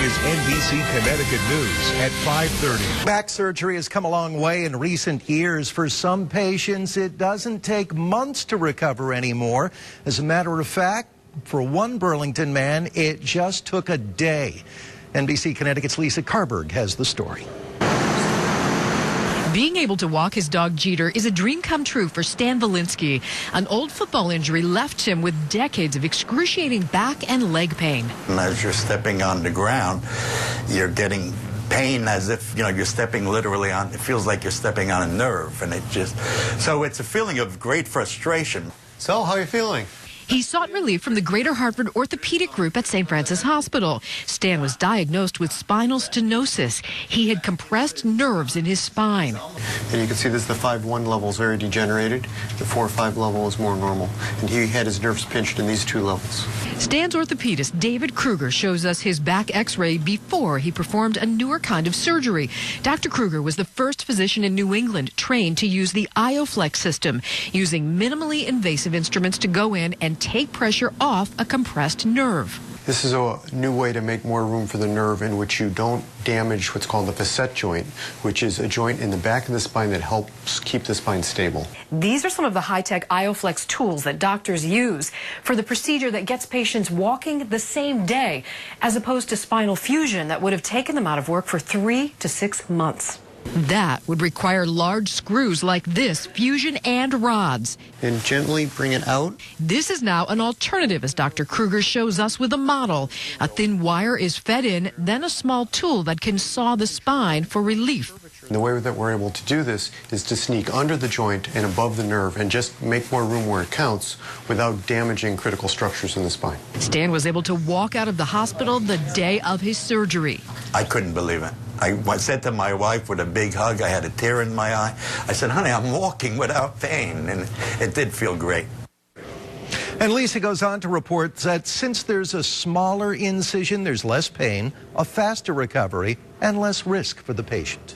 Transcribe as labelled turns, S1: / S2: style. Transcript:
S1: is NBC Connecticut News at 5:30.
S2: Back surgery has come a long way in recent years. For some patients, it doesn't take months to recover anymore. As a matter of fact, for one Burlington man, it just took a day. NBC Connecticut's Lisa Carberg has the story.
S3: Being able to walk his dog Jeter is a dream come true for Stan Valinsky. An old football injury left him with decades of excruciating back and leg pain.
S4: As you're stepping on the ground, you're getting pain as if, you're stepping literally on, it feels like you're stepping on a nerve, and so it's a feeling of great frustration.
S5: So, how are you feeling?
S3: He sought relief from the Greater Hartford Orthopedic Group at St. Francis Hospital. Stan was diagnosed with spinal stenosis. He had compressed nerves in his spine.
S5: And you can see this, the 5-1 level is very degenerated. The 4-5 level is more normal. And he had his nerves pinched in these two levels.
S3: Stan's orthopedist, David Kruger, shows us his back x-ray before he performed a newer kind of surgery. Dr. Kruger was the first physician in New England trained to use the iO-Flex system, using minimally invasive instruments to go in and take pressure off a compressed nerve.
S5: This is a new way to make more room for the nerve in which you don't damage what's called the facet joint, which is a joint in the back of the spine that helps keep the spine stable.
S6: These are some of the high-tech iO-Flex tools that doctors use for the procedure that gets patients walking the same day, as opposed to spinal fusion that would have taken them out of work for 3 to 6 months.
S3: That would require large screws like this, fusion and rods.
S5: And gently bring it out.
S3: This is now an alternative, as Dr. Kruger shows us with a model. A thin wire is fed in, then a small tool that can saw the spine for relief.
S5: And the way that we're able to do this is to sneak under the joint and above the nerve and just make more room where it counts without damaging critical structures in the spine.
S3: Stan was able to walk out of the hospital the day of his surgery.
S4: I couldn't believe it. I said to my wife with a big hug, I had a tear in my eye. I said, honey, I'm walking without pain. And it did feel great.
S2: And Lisa goes on to report that since there's a smaller incision, there's less pain, a faster recovery, and less risk for the patient.